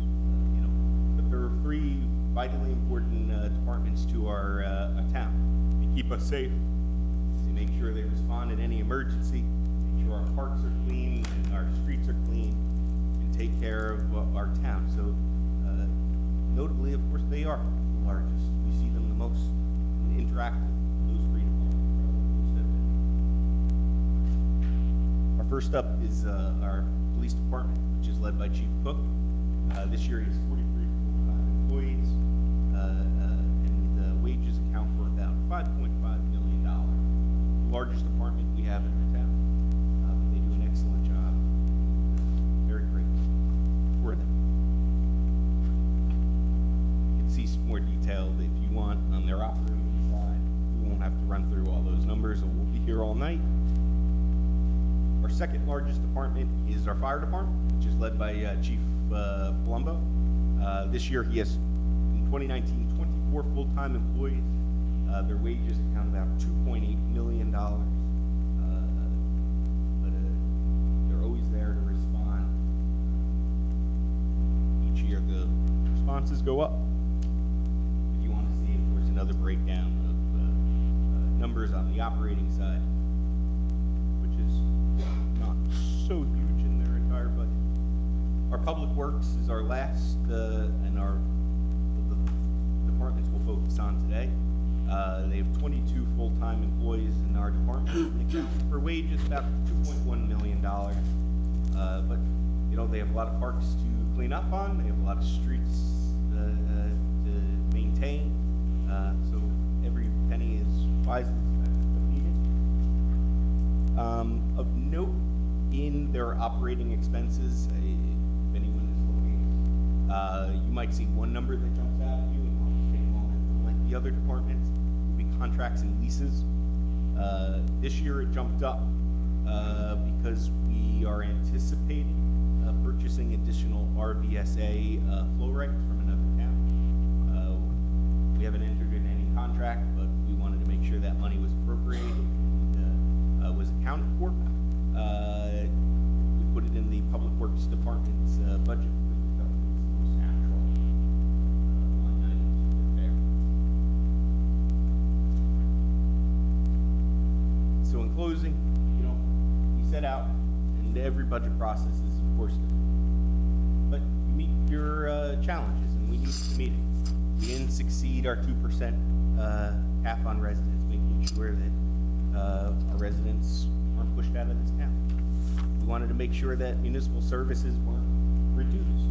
But there are three vitally important departments to our town. They keep us safe, they make sure they respond in any emergency, make sure our parks are clean and our streets are clean, and take care of our town. So notably, of course, they are the largest. We see them the most and interact with those three departments. Our first up is our police department, which is led by Chief Cook. This year he has 43 full-time employees, and the wages account for about $5.5 million. The largest department we have in the town. But they do an excellent job. Very grateful for them. You can see some more detail if you want on their operating side. We won't have to run through all those numbers, and we'll be here all night. Our second largest department is our fire department, which is led by Chief Palumbo. This year he has, in 2019, 24 full-time employees. Their wages account about $2.8 million. But they're always there to respond. Each year the responses go up. If you want to see, of course, another breakdown of numbers on the operating side, which is not so huge in their entire budget. Our public works is our last, and the departments we'll focus on today. They have 22 full-time employees in our department. They account for wages about $2.1 million. But, you know, they have a lot of parks to clean up on. They have a lot of streets to maintain. So every penny is wisely spent when needed. Of note, in their operating expenses, if anyone is looking, you might see one number that jumps out at you, and I'll just take a moment. Like the other departments, would be contracts and leases. This year it jumped up because we are anticipating purchasing additional RVSA flow rights from another town. We haven't entered in any contract, but we wanted to make sure that money was appropriated and was accounted for. We put it in the Public Works Department's budget. Most natural line items there. So in closing, you know, we set out, and every budget process is, of course, different. But you meet your challenges, and we need to meet it. We didn't succeed our 2% cap on residents, making sure that our residents weren't pushed out of this town. We wanted to make sure that municipal services weren't reduced.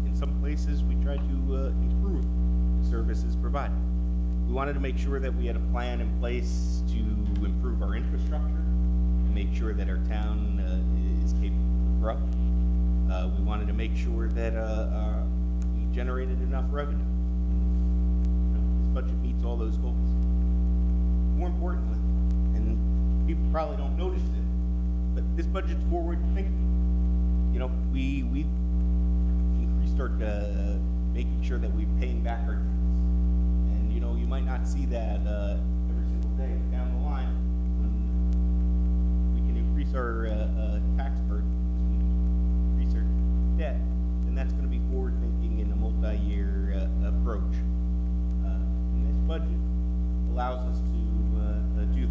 In some places, we tried to improve the services provided. We wanted to make sure that we had a plan in place to improve our infrastructure and make sure that our town is capable of growth. We wanted to make sure that we generated enough revenue. You know, this budget meets all those goals. More importantly, and people probably don't notice it, but this budget's forward thinking. You know, we increased our making sure that we're paying back our debts. And you know, you might not see that every single day, but down the line, when we can increase our tax burden, increase our debt, then that's going to be forward thinking in a multi-year approach. And this budget allows us to do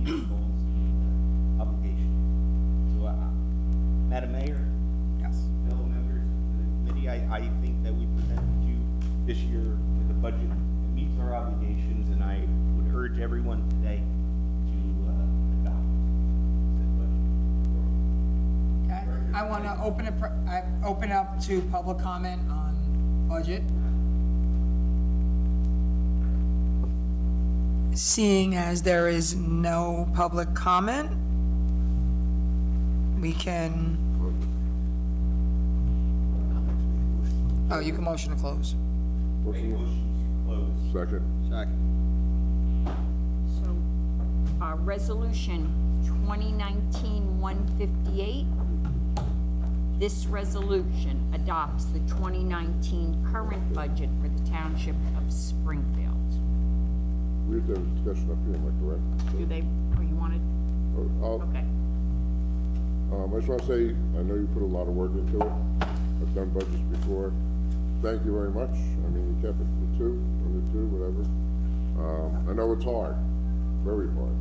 these goals and obligations. So, Madam Mayor, Yes. fellow members of the committee, I think that we presented you this year with a budget that meets our obligations, and I would urge everyone today to adopt said budget. Okay, I want to open up to public comment on budget. Seeing as there is no public comment, we can, oh, you can motion to close. Make motions to close. Second. So, Resolution 2019-158. This resolution adopts the 2019 current budget for the Township of Springfield. We have to have a discussion up here, am I correct? Do they, or you wanted, okay. I just want to say, I know you put a lot of work into it. I've done budgets before. thank you very much. I mean, you kept it to two, under two, whatever. I know it's hard, very hard.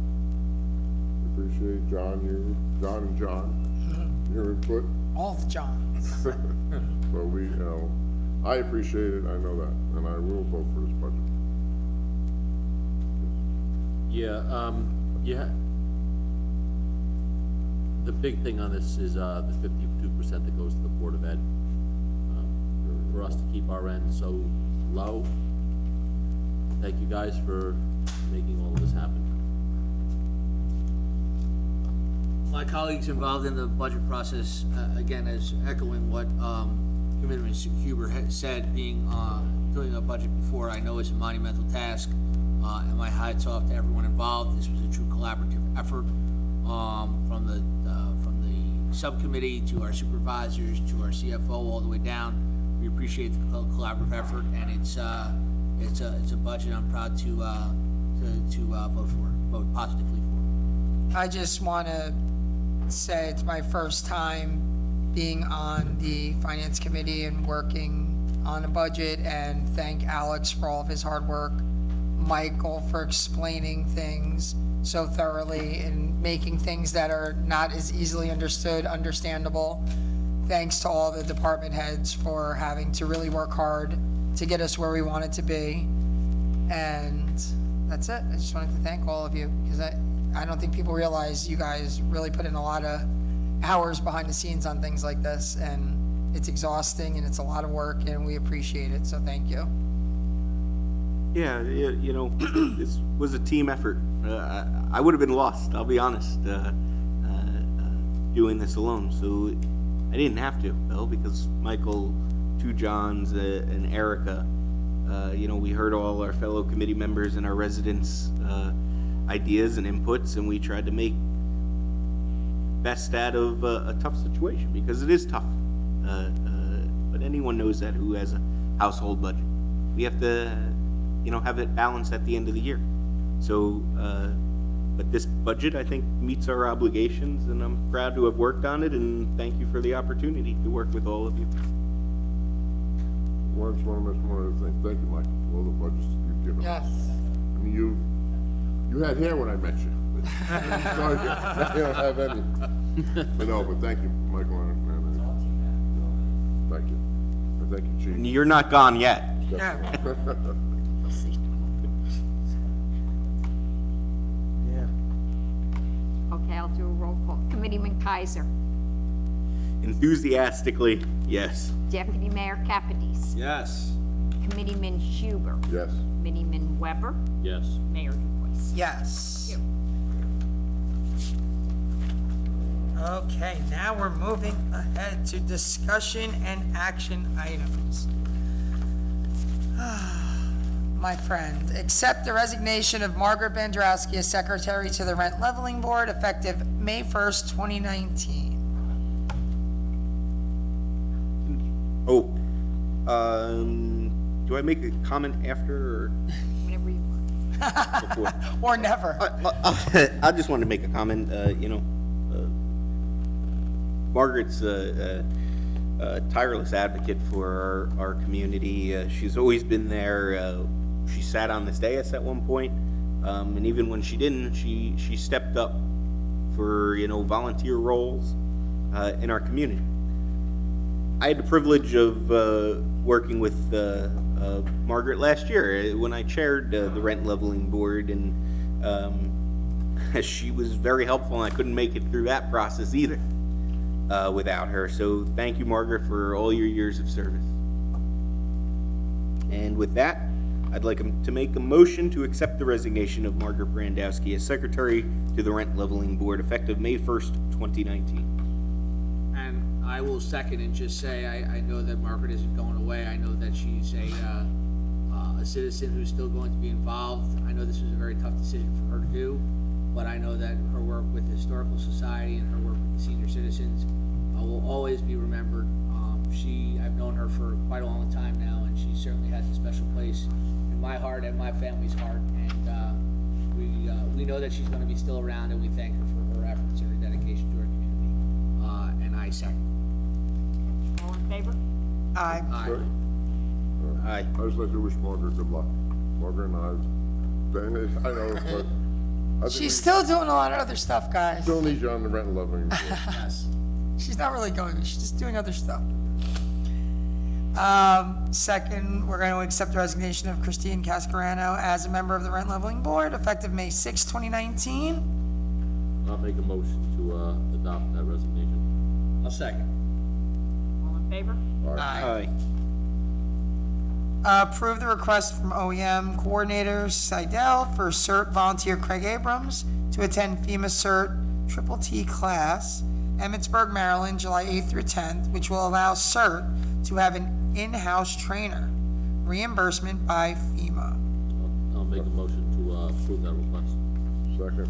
Appreciate John, your input. All the Johns. But we, I appreciate it, I know that, and I will vote for this budget. Yeah. The big thing on this is, the 52% that goes to the Board of Ed. For us to keep our end so low, thank you guys for making all of this happen. My colleagues involved in the budget process, again, as echoing what Committeeman Huber had said, doing a budget before, I know it's a monumental task, and my hats off to everyone involved. This was a true collaborative effort, from the subcommittee to our supervisors to our CFO all the way down. We appreciate the collaborative effort, and it's a budget I'm proud to vote positively for. I just want to say it's my first time being on the finance committee and working on a budget, and thank Alex for all of his hard work, Michael for explaining things so thoroughly and making things that are not as easily understood understandable. Thanks to all the department heads for having to really work hard to get us where we wanted to be. And that's it. I just wanted to thank all of you, because I don't think people realize you guys really put in a lot of hours behind the scenes on things like this, and it's exhausting and it's a lot of work, and we appreciate it, so thank you. Yeah, you know, this was a team effort. I would have been lost, I'll be honest, doing this alone. So I didn't have to, Bill, because Michael, two Johns, and Erica, you know, we heard all our fellow committee members and our residents' ideas and inputs, and we tried to make best out of a tough situation, because it is tough. But anyone knows that who has a household budget. We have to, you know, have it balanced at the end of the year. So, but this budget, I think, meets our obligations, and I'm proud to have worked on it, and thank you for the opportunity to work with all of you. Well, I just want to mention one other thing. Thank you, Michael, for all the budgets you've given us. Yes. I mean, you had hair when I met you. Sorry, now you don't have any. But no, but thank you, Michael, and thank you. And thank you, Chief. And you're not gone yet. Yeah. Okay, I'll do a roll call. Committeeman Kaiser. Enthusiastically, yes. Deputy Mayor Capides. Yes. Committeeman Huber. Yes. Committeeman Weber. Yes. Mayor Dubois. Yes. Okay, now we're moving ahead to discussion and action items. My friend, accept the resignation of Margaret Bandrowski as secretary to the Rent Leveling Board effective May 1st, 2019. Oh, do I make a comment after or Whatever you want. before? Or never. I just wanted to make a comment. You know, Margaret's a tireless advocate for our community. She's always been there. She sat on this dais at one point, and even when she didn't, she stepped up for, you know, volunteer roles in our community. I had the privilege of working with Margaret last year when I chaired the Rent Leveling Board, and she was very helpful, and I couldn't make it through that process either without her. So thank you, Margaret, for all your years of service. And with that, I'd like to make a motion to accept the resignation of Margaret Brandowski as secretary to the Rent Leveling Board effective May 1st, 2019. And I will second and just say, I know that Margaret isn't going away. I know that she's a citizen who's still going to be involved. I know this was a very tough decision for her to do, but I know that her work with the Historical Society and her work with the senior citizens will always be remembered. I've known her for quite a long time now, and she certainly has a special place in my heart and my family's heart. And we know that she's going to be still around, and we thank her for her efforts and her dedication to our community. And I second. All in favor? Aye. Aye. Aye. I just like to wish Margaret good luck. Margaret and I know, but I think She's we still doing a lot of other stuff, guys. still need you on the rent and leveling board. Yes. She's not really going, she's just doing other stuff. Second, we're going to accept the resignation of Christine Cascarano as a member of the Rent Leveling Board, effective May 6, 2019. I'll make a motion to, adopt that resignation. I'll second. All in favor? Aye. Approve the request from OEM Coordinator Seidel for CERT volunteer Craig Abrams to attend FEMA CERT Triple T class, Emmitsburg, Maryland, July 8th through 10th, which will allow CERT to have an in-house trainer. Reimbursement by FEMA. I'll make a motion to, approve that request. Second,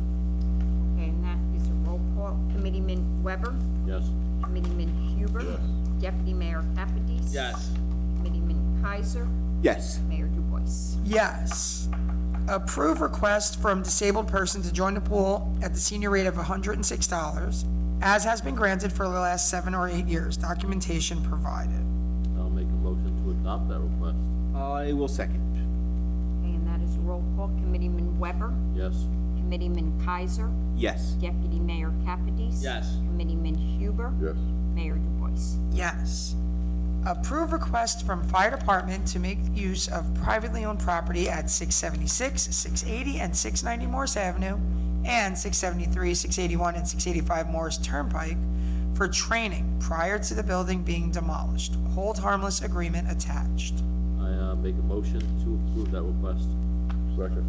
Okay, and that is a roll call. Committeeman Weber? Yes. Committeeman Huber? Deputy Mayor Capides? Yes. Committeeman Kaiser? Yes. Mayor Dubois? Yes. Approve request from disabled person to join the pool at the senior rate of $106, as has been granted for the last 7 or 8 years. Documentation provided. I'll make a motion to adopt that request. I will second. Okay, and that is a roll call. Committeeman Weber? Yes. Committeeman Kaiser? Yes. Deputy Mayor Capides? Yes. Committeeman Huber? yes. Mayor Dubois? Yes. Approve request from fire department to make use of privately owned property at 676, 680, and 690 Morris Avenue, and 673, 681, and 685 Morris Turnpike for training prior to the building being demolished. Hold harmless agreement attached. I, make a motion to approve that request. Second,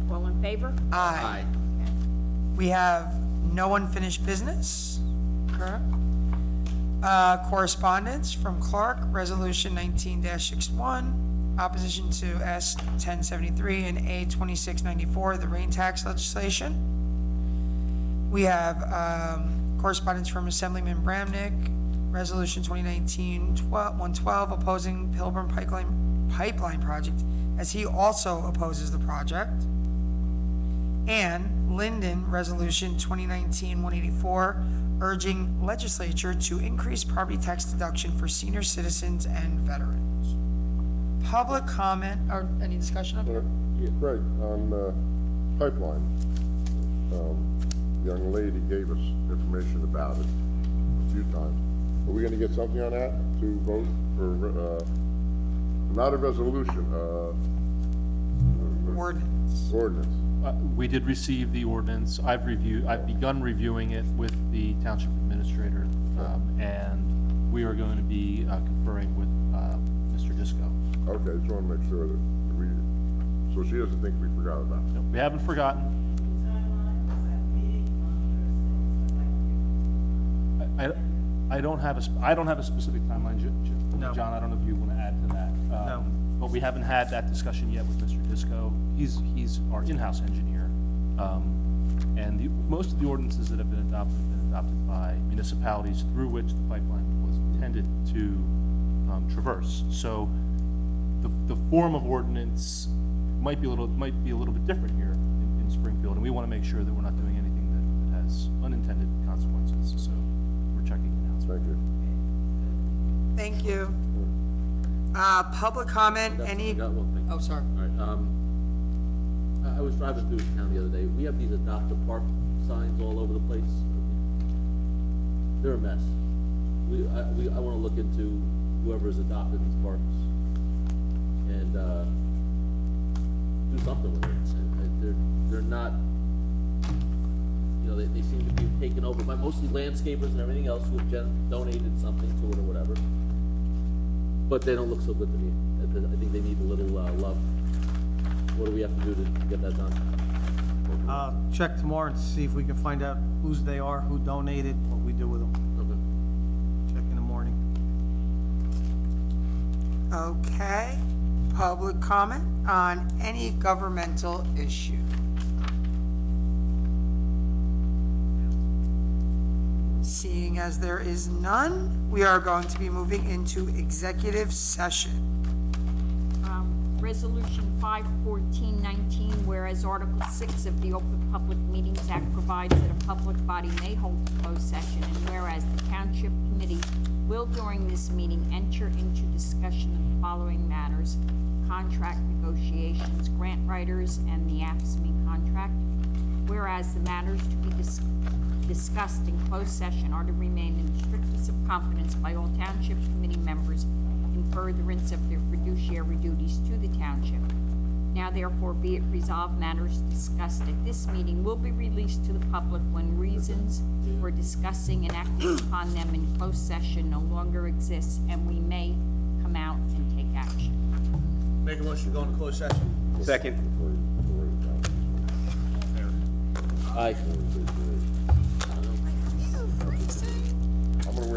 Okay, all in favor? Aye. We have no unfinished business, correct? Correspondence from Clark, Resolution 19-61, opposition to S 1073 and A 2694, the rain tax legislation. We have correspondence from Assemblyman Bramnick, Resolution 2019-112, opposing Pilgrim Pipeline Project, as he also opposes the project. And Linden, Resolution 2019-184, urging legislature to increase property tax deduction for senior citizens and veterans. Public comment, or any discussion up here? Greg, on pipeline, young lady gave us information about it a few times. Are we gonna get something on that to vote for, not a resolution, Ordinance. ordinance? We did receive the ordinance. I've begun reviewing it with the township administrator, and we are going to be conferring with Mr. Disco. Okay, just wanna make sure that we, so she doesn't think we forgot about it. We haven't forgotten. I don't have a specific timeline, No. John, I don't know if you want to add to that. No. But we haven't had that discussion yet with Mr. Disco. He's our in-house engineer. And most of the ordinances that have been adopted by municipalities through which the pipeline was intended to traverse. So the form of ordinance might be a little bit different here in Springfield, and we want to make sure that we're not doing anything that has unintended consequences. So we're checking it out. Thank you. Thank you. Public comment, I any, got one thing. oh, sorry. All right, I was driving through town the other day. We have these adopt a park signs all over the place. They're a mess. I wanna look into whoever's adopted these parks and, do something with it. They're not, you know, they seem to be taken over by mostly landscapers and everything else who have donated something to it or whatever. But they don't look so good to me. I think they need a little, love. What do we have to do to get that done? Check tomorrow and see if we can find out whose they are, who donated, what we do with them. Okay. Check in the morning. Okay. Public comment on any governmental issue. Seeing as there is none, we are going to be moving into executive session. Resolution 51419, whereas Article 6 of the Open Public Meetings Act provides that a public body may hold a closed session, and whereas the Township Committee will during this meeting enter into discussion of the following matters: contract negotiations, grant writers, and the AFSCME contract. Whereas the matters to be discussed in closed session are to remain in the strictest of confidence by all township committee members in furtherance of their fiduciary duties to the township. Now therefore be it resolved, matters discussed at this meeting will be released to the public when reasons for discussing and acting upon them in closed session no longer exists, and we may come out and take action. Make a motion to go into closed session. Second. Aye. Freezing.